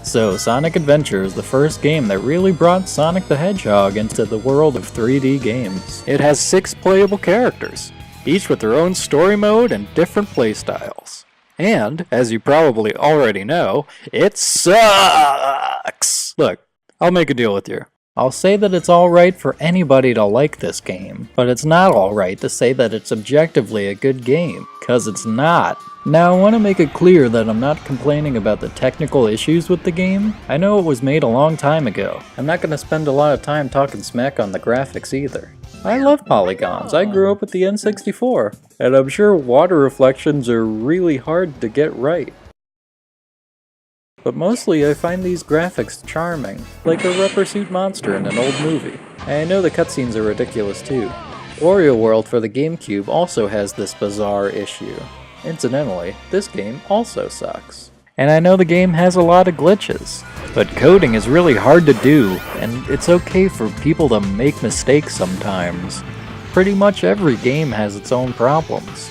So Sonic Adventure is the first game that really brought Sonic the Hedgehog into the world of 3D games. It has 6 playable characters, each with their own story mode and different playstyles. And, as you probably already know, it sucks! Look, I'll make a deal with you. I'll say that it's alright for anybody to like this game, but it's not alright to say that it's objectively a good game, cause it's not. Now I want to make it clear that I'm not complaining about the technical issues with the game. I know it was made a long time ago. I'm not going to spend a lot of time talking smack on the graphics either. I love polygons, I grew up with the N64, and I'm sure water reflections are really hard to get right. But mostly I find these graphics charming, like a rubber suit monster in an old movie. And I know the cutscenes are ridiculous too. Wario World for the GameCube also has this bizarre issue. Incidentally, this game also sucks. And I know the game has a lot of glitches, but coding is really hard to do, and it's okay for people to make mistakes sometimes. Pretty much every game has its own problems.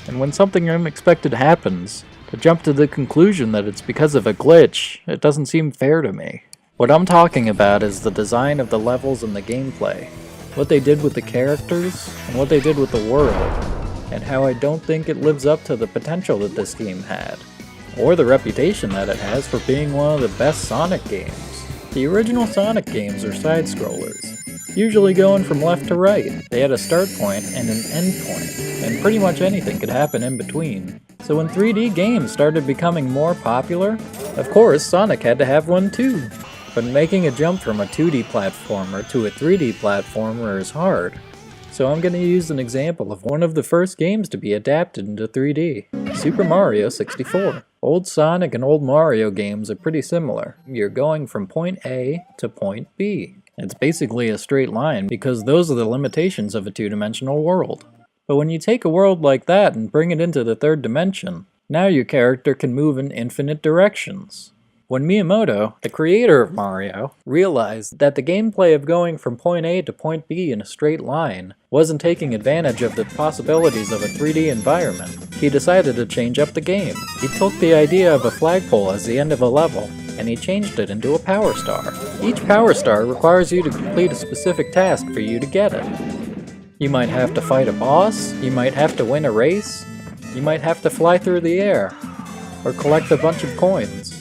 And when something unexpected happens, to jump to the conclusion that it's because of a glitch, it doesn't seem fair to me. What I'm talking about is the design of the levels and the gameplay, what they did with the characters, and what they did with the world, and how I don't think it lives up to the potential that this game had, or the reputation that it has for being one of the best Sonic games. The original Sonic games are side-scrollers, usually going from left to right. They had a start point and an end point, and pretty much anything could happen in between. So when 3D games started becoming more popular, of course Sonic had to have one too. But making a jump from a 2D platformer to a 3D platformer is hard. So I'm going to use an example of one of the first games to be adapted into 3D, Super Mario 64. Old Sonic and old Mario games are pretty similar. You're going from point A to point B. It's basically a straight line because those are the limitations of a two-dimensional world. But when you take a world like that and bring it into the third dimension, now your character can move in infinite directions. When Miyamoto, the creator of Mario, realized that the gameplay of going from point A to point B in a straight line wasn't taking advantage of the possibilities of a 3D environment, he decided to change up the game. He took the idea of a flagpole as the end of a level, and he changed it into a Power Star. Each Power Star requires you to complete a specific task for you to get it. You might have to fight a boss, you might have to win a race, you might have to fly through the air, or collect a bunch of coins.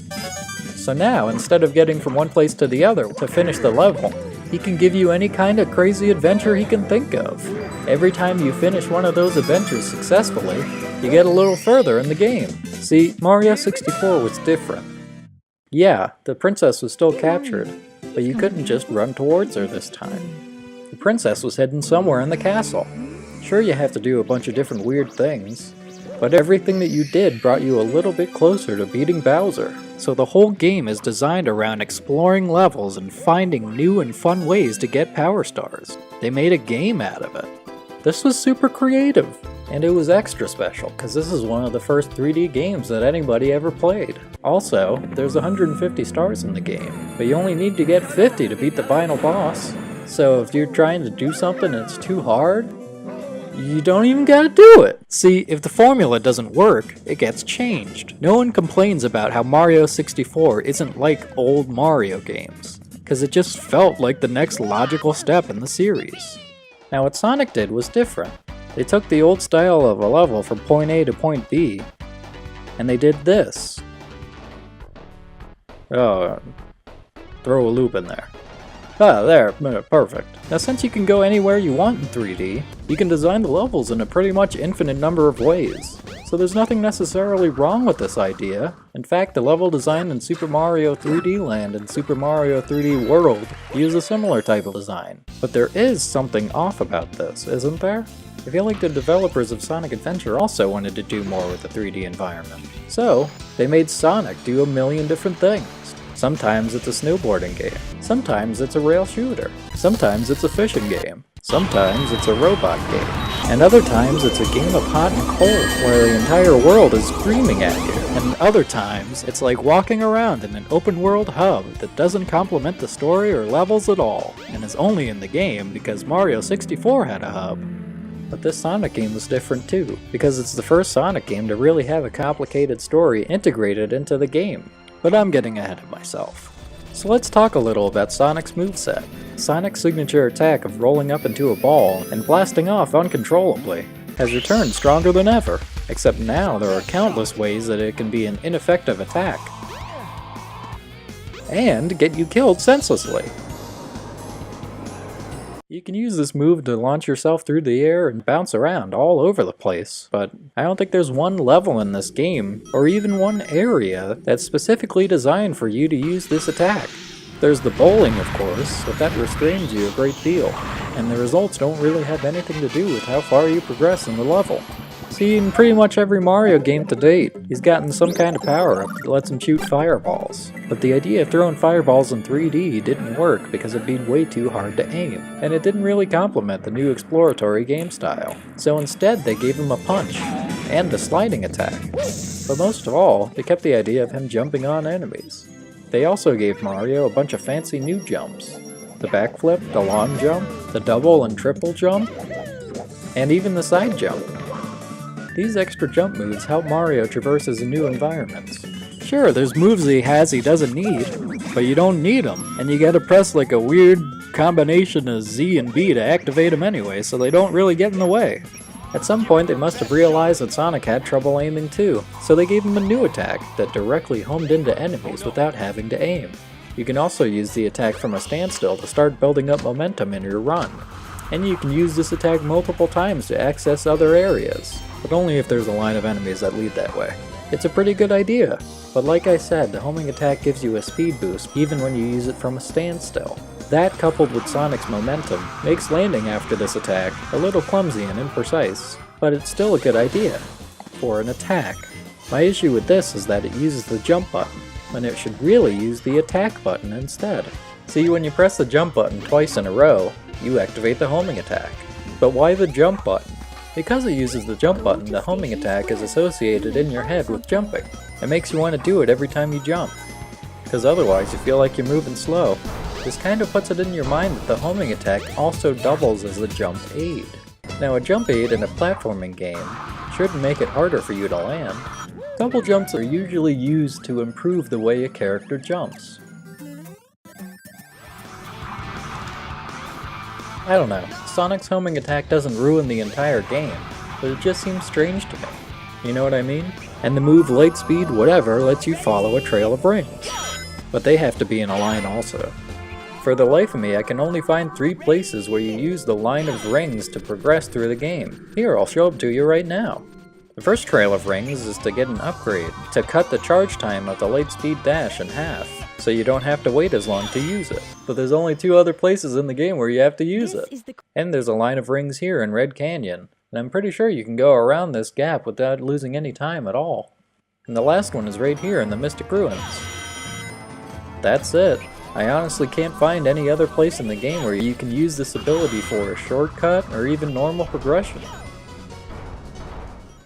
So now, instead of getting from one place to the other to finish the level, he can give you any kind of crazy adventure he can think of. Every time you finish one of those adventures successfully, you get a little further in the game. See, Mario 64 was different. Yeah, the princess was still captured, but you couldn't just run towards her this time. The princess was hidden somewhere in the castle. Sure, you have to do a bunch of different weird things, but everything that you did brought you a little bit closer to beating Bowser. So the whole game is designed around exploring levels and finding new and fun ways to get Power Stars. They made a game out of it. This was super creative, and it was extra special because this is one of the first 3D games that anybody ever played. Also, there's 150 stars in the game, but you only need to get 50 to beat the final boss. So if you're trying to do something and it's too hard, you don't even gotta do it. See, if the formula doesn't work, it gets changed. No one complains about how Mario 64 isn't like old Mario games, because it just felt like the next logical step in the series. Now what Sonic did was different. They took the old style of a level from point A to point B, and they did this. Oh, throw a loop in there. Ah, there, perfect. Now since you can go anywhere you want in 3D, you can design the levels in a pretty much infinite number of ways. So there's nothing necessarily wrong with this idea. In fact, the level design in Super Mario 3D Land and Super Mario 3D World use a similar type of design. But there is something off about this, isn't there? I feel like the developers of Sonic Adventure also wanted to do more with the 3D environment. So, they made Sonic do a million different things. Sometimes it's a snowboarding game, sometimes it's a rail shooter, sometimes it's a fishing game, sometimes it's a robot game, and other times it's a game of hot and cold where the entire world is screaming at you, and other times it's like walking around in an open world hub that doesn't complement the story or levels at all, and is only in the game because Mario 64 had a hub. But this Sonic game was different too, because it's the first Sonic game to really have a complicated story integrated into the game. But I'm getting ahead of myself. So let's talk a little about Sonic's moveset. Sonic's signature attack of rolling up into a ball and blasting off uncontrollably has returned stronger than ever, except now there are countless ways that it can be an ineffective attack and get you killed senselessly. You can use this move to launch yourself through the air and bounce around all over the place, but I don't think there's one level in this game, or even one area, that's specifically designed for you to use this attack. There's the bowling, of course, but that restrains you a great deal, and the results don't really have anything to do with how far you progress in the level. See, in pretty much every Mario game to date, he's gotten some kind of power-up that lets him shoot fireballs. But the idea of throwing fireballs in 3D didn't work because it'd be way too hard to aim, and it didn't really complement the new exploratory game style. So instead they gave him a punch, and the sliding attack. But most of all, they kept the idea of him jumping on enemies. They also gave Mario a bunch of fancy new jumps. The backflip, the long jump, the double and triple jump, and even the side jump. These extra jump moves help Mario traverses new environments. Sure, there's moves he doesn't need, but you don't need them, and you gotta press like a weird combination of Z and B to activate them anyway, so they don't really get in the way. At some point they must have realized that Sonic had trouble aiming too, so they gave him a new attack that directly homed into enemies without having to aim. You can also use the attack from a standstill to start building up momentum in your run. And you can use this attack multiple times to access other areas, but only if there's a line of enemies that lead that way. It's a pretty good idea, but like I said, the homing attack gives you a speed boost even when you use it from a standstill. That, coupled with Sonic's momentum, makes landing after this attack a little clumsy and imprecise, but it's still a good idea for an attack. My issue with this is that it uses the jump button, when it should really use the attack button instead. See, when you press the jump button twice in a row, you activate the homing attack. But why the jump button? Because it uses the jump button, the homing attack is associated in your head with jumping. It makes you want to do it every time you jump, because otherwise you feel like you're moving slow. This kind of puts it in your mind that the homing attack also doubles as a jump aid. Now, a jump aid in a platforming game shouldn't make it harder for you to land. Double jumps are usually used to improve the way a character jumps. I don't know, Sonic's homing attack doesn't ruin the entire game, but it just seems strange to me. You know what I mean? And the move Lightspeed Whatever lets you follow a trail of rings. But they have to be in a line also. For the life of me, I can only find 3 places where you use the line of rings to progress through the game. Here, I'll show them to you right now. The first trail of rings is to get an upgrade, to cut the charge time of the Lightspeed Dash in half, so you don't have to wait as long to use it. But there's only 2 other places in the game where you have to use it. And there's a line of rings here in Red Canyon, and I'm pretty sure you can go around this gap without losing any time at all. And the last one is right here in the Mystic Ruins. That's it. I honestly can't find any other place in the game where you can use this ability for a shortcut or even normal progression.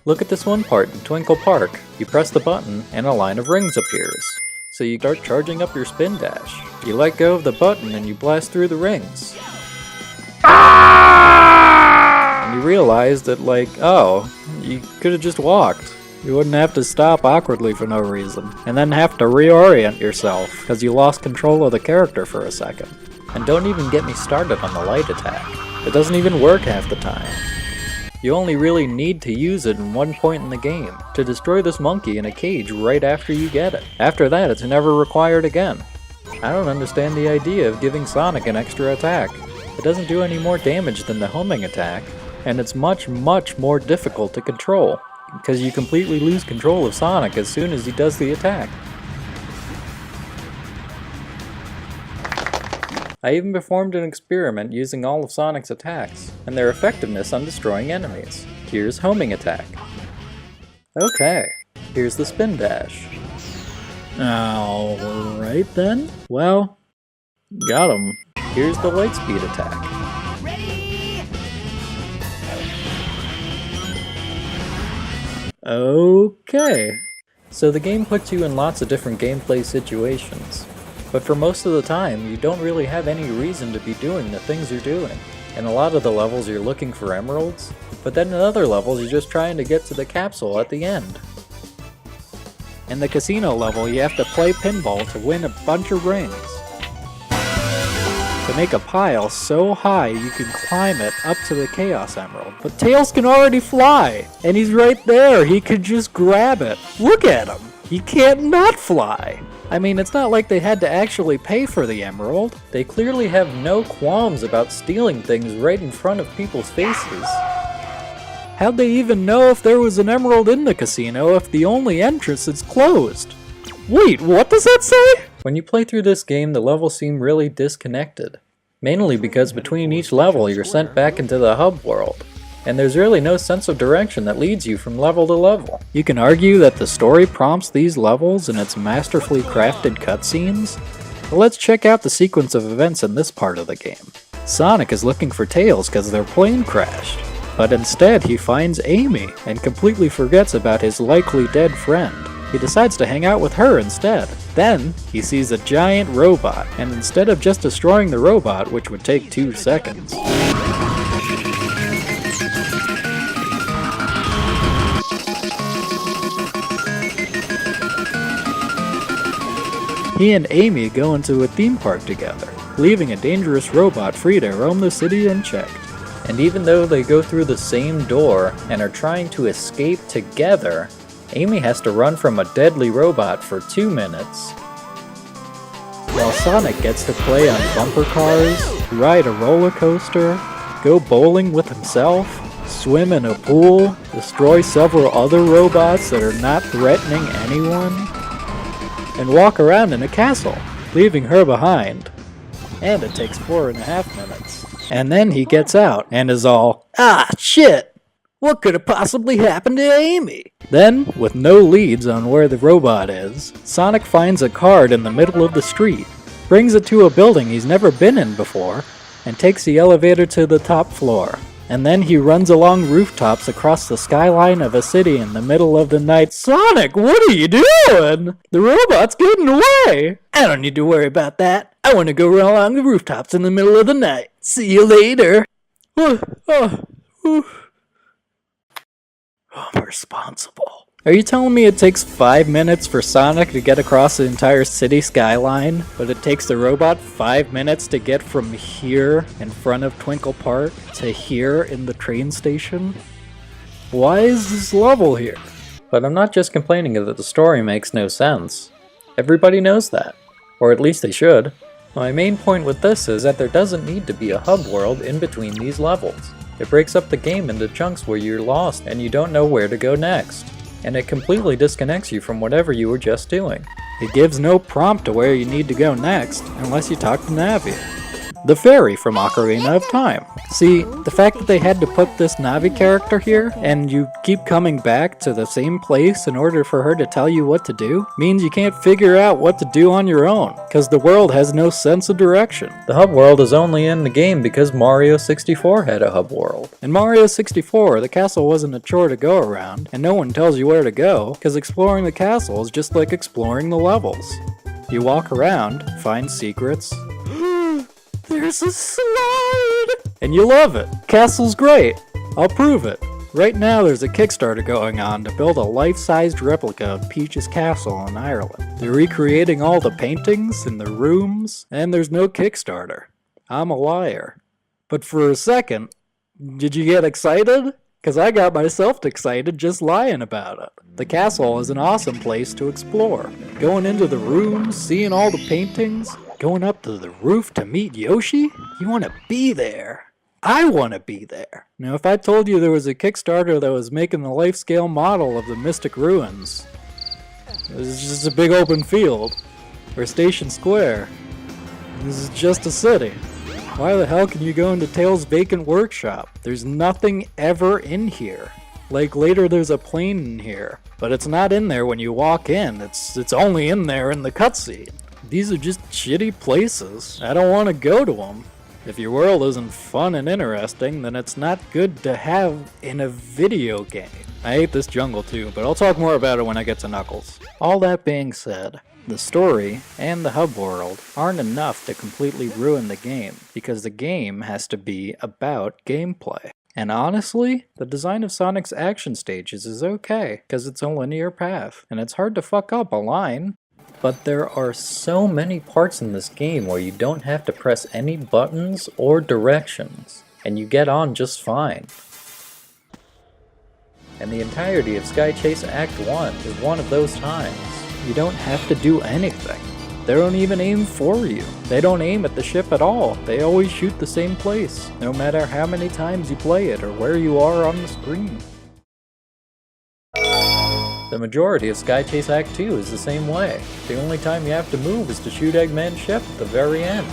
Look at this one part in Twinkle Park. You press the button and a line of rings appears. So you start charging up your spin dash. You let go of the button and you blast through the rings. And you realize that, like, oh, you could have just walked. You wouldn't have to stop awkwardly for no reason, and then have to reorient yourself because you lost control of the character for a second. And don't even get me started on the light attack. It doesn't even work half the time. You only really need to use it in one point in the game, to destroy this monkey in a cage right after you get it. After that, it's never required again. I don't understand the idea of giving Sonic an extra attack. It doesn't do any more damage than the homing attack, and it's much more difficult to control, because you completely lose control of Sonic as soon as he does the attack. I even performed an experiment using all of Sonic's attacks, and their effectiveness on destroying enemies. Here's homing attack. Okay, here's the spin dash. Alright then, well, got him. Here's the Lightspeed attack. Okay, so the game puts you in lots of different gameplay situations, but for most of the time you don't really have any reason to be doing the things you're doing. In a lot of the levels you're looking for emeralds, but then in other levels you're just trying to get to the capsule at the end. In the casino level, you have to play pinball to win a bunch of rings. To make a pile so high you can climb it up to the Chaos Emerald. But Tails can already fly! And he's right there, he could just grab it. Look at him! He can't not fly! I mean, it's not like they had to actually pay for the emerald. They clearly have no qualms about stealing things right in front of people's faces. How'd they even know if there was an emerald in the casino if the only entrance is closed? Wait, what does that say? When you play through this game, the levels seem really disconnected. Mainly because between each level you're sent back into the hub world. And there's really no sense of direction that leads you from level to level. You can argue that the story prompts these levels in its masterfully crafted cutscenes, but let's check out the sequence of events in this part of the game. Sonic is looking for Tails because their plane crashed, but instead he finds Amy and completely forgets about his likely dead friend. He decides to hang out with her instead. Then, he sees a giant robot, and instead of just destroying the robot, which would take 2 seconds, he and Amy go into a theme park together, leaving a dangerous robot free to roam the city unchecked. And even though they go through the same door and are trying to escape together, Amy has to run from a deadly robot for 2 minutes. While Sonic gets to play on bumper cars, ride a roller coaster, go bowling with himself, swim in a pool, destroy several other robots that are not threatening anyone, and walk around in a castle, leaving her behind. And it takes 4.5 minutes. And then he gets out and is all, "Ah, shit! What could have possibly happened to Amy?" Then, with no leads on where the robot is, Sonic finds a card in the middle of the street, brings it to a building he's never been in before, and takes the elevator to the top floor. And then he runs along rooftops across the skyline of a city in the middle of the night. "Sonic, what are you doing? The robot's getting away!" "I don't need to worry about that. I want to go run along the rooftops in the middle of the night. See you later." I'm responsible. Are you telling me it takes 5 minutes for Sonic to get across the entire city skyline, but it takes the robot 5 minutes to get from here in front of Twinkle Park to here in the train station? Why is this level here? But I'm not just complaining that the story makes no sense. Everybody knows that. Or at least they should. My main point with this is that there doesn't need to be a hub world in between these levels. It breaks up the game into chunks where you're lost and you don't know where to go next. And it completely disconnects you from whatever you were just doing. It gives no prompt to where you need to go next, unless you talk to Navi, the fairy from Ocarina of Time. See, the fact that they had to put this Navi character here, and you keep coming back to the same place in order for her to tell you what to do, means you can't figure out what to do on your own, because the world has no sense of direction. The hub world is only in the game because Mario 64 had a hub world. In Mario 64, the castle wasn't a chore to go around, and no one tells you where to go, because exploring the castle is just like exploring the levels. You walk around, find secrets, there's a slide! And you love it. Castle's great. I'll prove it. Right now there's a Kickstarter going on to build a life-sized replica of Peach's castle in Ireland. They're recreating all the paintings and the rooms, and there's no Kickstarter. I'm a liar. But for a second, did you get excited? Because I got myself excited just lying about it. The castle is an awesome place to explore. Going into the rooms, seeing all the paintings, going up to the roof to meet Yoshi? You want to be there. I want to be there. Now, if I told you there was a Kickstarter that was making the life-scale model of the Mystic Ruins, it was just a big open field, or Station Square, this is just a city. Why the hell can you go into Tails' vacant workshop? There's nothing ever in here. Like, later there's a plane in here, but it's not in there when you walk in. It's only in there in the cutscene. These are just shitty places. I don't want to go to them. If your world isn't fun and interesting, then it's not good to have in a video game. I hate this jungle too, but I'll talk more about it when I get to Knuckles. All that being said, the story and the hub world aren't enough to completely ruin the game, because the game has to be about gameplay. And honestly, the design of Sonic's action stages is okay, because it's a linear path, and it's hard to fuck up a line. But there are so many parts in this game where you don't have to press any buttons or directions, and you get on just fine. And the entirety of Sky Chase Act 1 is one of those times. You don't have to do anything. They don't even aim for you. They don't aim at the ship at all. They always shoot the same place, no matter how many times you play it or where you are on the screen. The majority of Sky Chase Act 2 is the same way. The only time you have to move is to shoot Eggman's ship at the very end.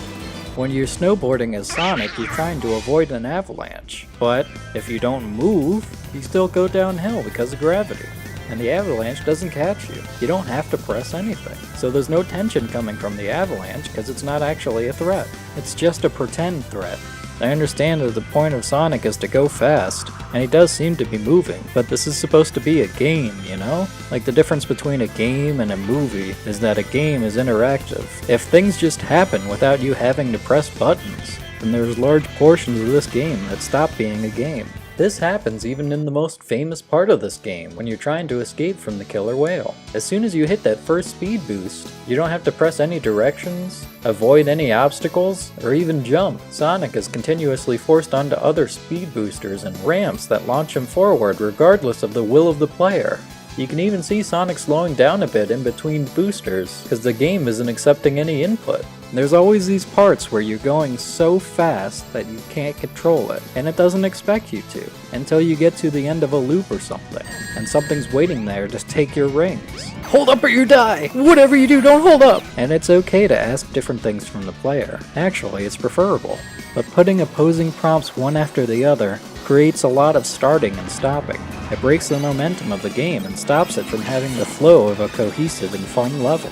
When you're snowboarding as Sonic, you're trying to avoid an avalanche. But if you don't move, you still go downhill because of gravity. And the avalanche doesn't catch you. You don't have to press anything. So there's no tension coming from the avalanche because it's not actually a threat. It's just a pretend threat. I understand that the point of Sonic is to go fast, and he does seem to be moving, but this is supposed to be a game, you know? Like, the difference between a game and a movie is that a game is interactive. If things just happen without you having to press buttons, then there's large portions of this game that stop being a game. This happens even in the most famous part of this game, when you're trying to escape from the killer whale. As soon as you hit that first speed boost, you don't have to press any directions, avoid any obstacles, or even jump. Sonic is continuously forced onto other speed boosters and ramps that launch him forward regardless of the will of the player. You can even see Sonic slowing down a bit in between boosters, because the game isn't accepting any input. There's always these parts where you're going so fast that you can't control it, and it doesn't expect you to, until you get to the end of a loop or something, and something's waiting there to take your rings. Hold up or you die! Whatever you do, don't hold up! And it's okay to ask different things from the player. Actually, it's preferable. But putting opposing prompts one after the other creates a lot of starting and stopping. It breaks the momentum of the game and stops it from having the flow of a cohesive and fun level.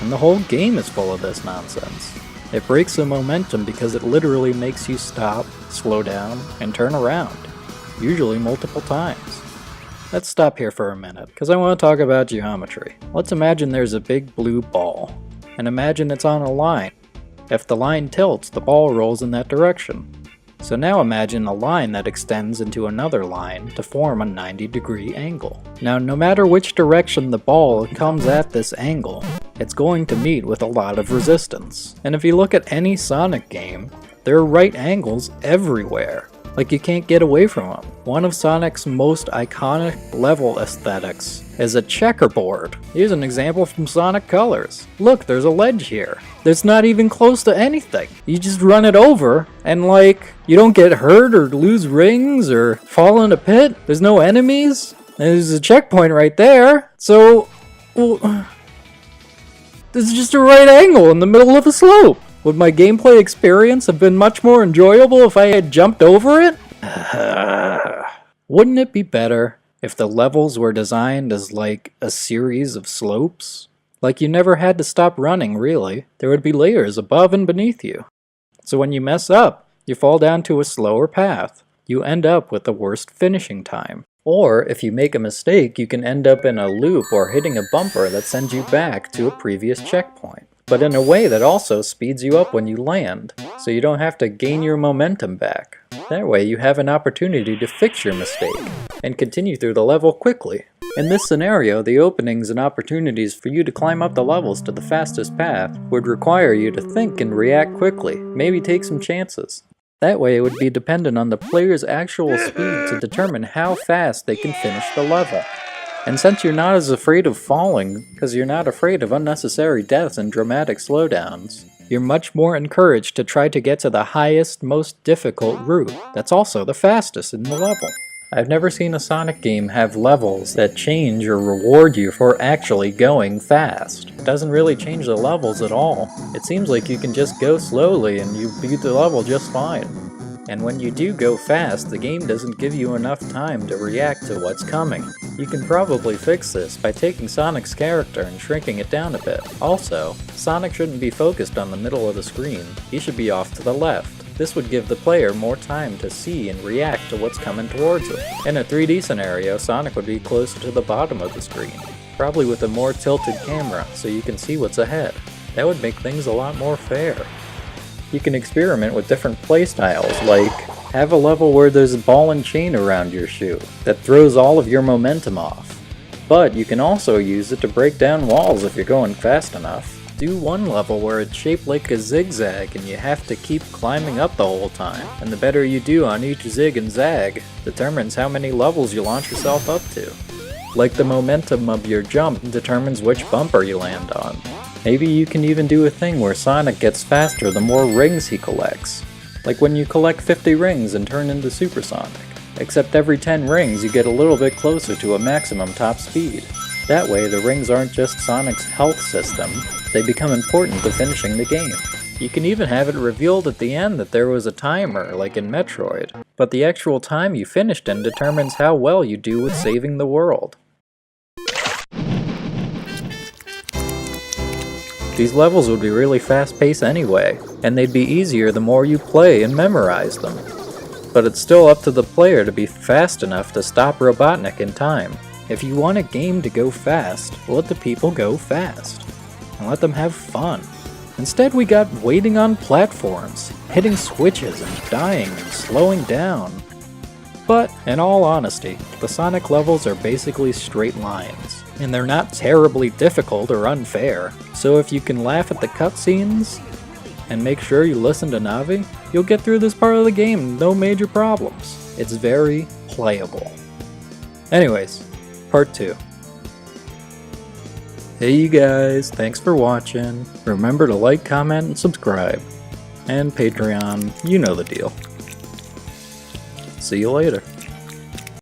And the whole game is full of this nonsense. It breaks the momentum because it literally makes you stop, slow down, and turn around, usually multiple times. Let's stop here for a minute, because I want to talk about geometry. Let's imagine there's a big blue ball, and imagine it's on a line. If the line tilts, the ball rolls in that direction. So now imagine a line that extends into another line to form a 90-degree angle. Now, no matter which direction the ball comes at this angle, it's going to meet with a lot of resistance. And if you look at any Sonic game, there are right angles everywhere. Like, you can't get away from them. One of Sonic's most iconic level aesthetics is a checkerboard. Here's an example from Sonic Colors. Look, there's a ledge here. There's not even close to anything. You just run it over, and like, you don't get hurt or lose rings or fall in a pit. There's no enemies. There's a checkpoint right there. So, well, this is just a right angle in the middle of a slope. Would my gameplay experience have been much more enjoyable if I had jumped over it? Wouldn't it be better if the levels were designed as like a series of slopes? Like you never had to stop running, really. There would be layers above and beneath you. So when you mess up, you fall down to a slower path. You end up with the worst finishing time. Or if you make a mistake, you can end up in a loop or hitting a bumper that sends you back to a previous checkpoint. But in a way that also speeds you up when you land, so you don't have to gain your momentum back. That way you have an opportunity to fix your mistake, and continue through the level quickly. In this scenario, the openings and opportunities for you to climb up the levels to the fastest path would require you to think and react quickly, maybe take some chances. That way it would be dependent on the player's actual speed to determine how fast they can finish the level. And since you're not as afraid of falling, because you're not afraid of unnecessary deaths and dramatic slowdowns, you're much more encouraged to try to get to the highest, most difficult route that's also the fastest in the level. I've never seen a Sonic game have levels that change or reward you for actually going fast. It doesn't really change the levels at all. It seems like you can just go slowly and you beat the level just fine. And when you do go fast, the game doesn't give you enough time to react to what's coming. You can probably fix this by taking Sonic's character and shrinking it down a bit. Also, Sonic shouldn't be focused on the middle of the screen, he should be off to the left. This would give the player more time to see and react to what's coming towards him. In a 3D scenario, Sonic would be closer to the bottom of the screen, probably with a more tilted camera so you can see what's ahead. That would make things a lot more fair. You can experiment with different playstyles, like have a level where there's a ball and chain around your shoe that throws all of your momentum off. But you can also use it to break down walls if you're going fast enough. Do one level where it's shaped like a zigzag and you have to keep climbing up the whole time, and the better you do on each zig and zag determines how many levels you launch yourself up to. Like the momentum of your jump determines which bumper you land on. Maybe you can even do a thing where Sonic gets faster the more rings he collects. Like when you collect 50 rings and turn into Super Sonic. Except every 10 rings you get a little bit closer to a maximum top speed. That way the rings aren't just Sonic's health system, they become important to finishing the game. You can even have it revealed at the end that there was a timer, like in Metroid, but the actual time you finished in determines how well you do with saving the world. These levels would be really fast-paced anyway, and they'd be easier the more you play and memorize them. But it's still up to the player to be fast enough to stop Robotnik in time. If you want a game to go fast, let the people go fast. And let them have fun. Instead we got waiting on platforms, hitting switches and dying and slowing down. But, in all honesty, the Sonic levels are basically straight lines. And they're not terribly difficult or unfair, so if you can laugh at the cutscenes and make sure you listen to Navi, you'll get through this part of the game no major problems. It's very playable. Anyways, part 2. Hey you guys, thanks for watching. Remember to like, comment, and subscribe. And Patreon, you know the deal. See you later.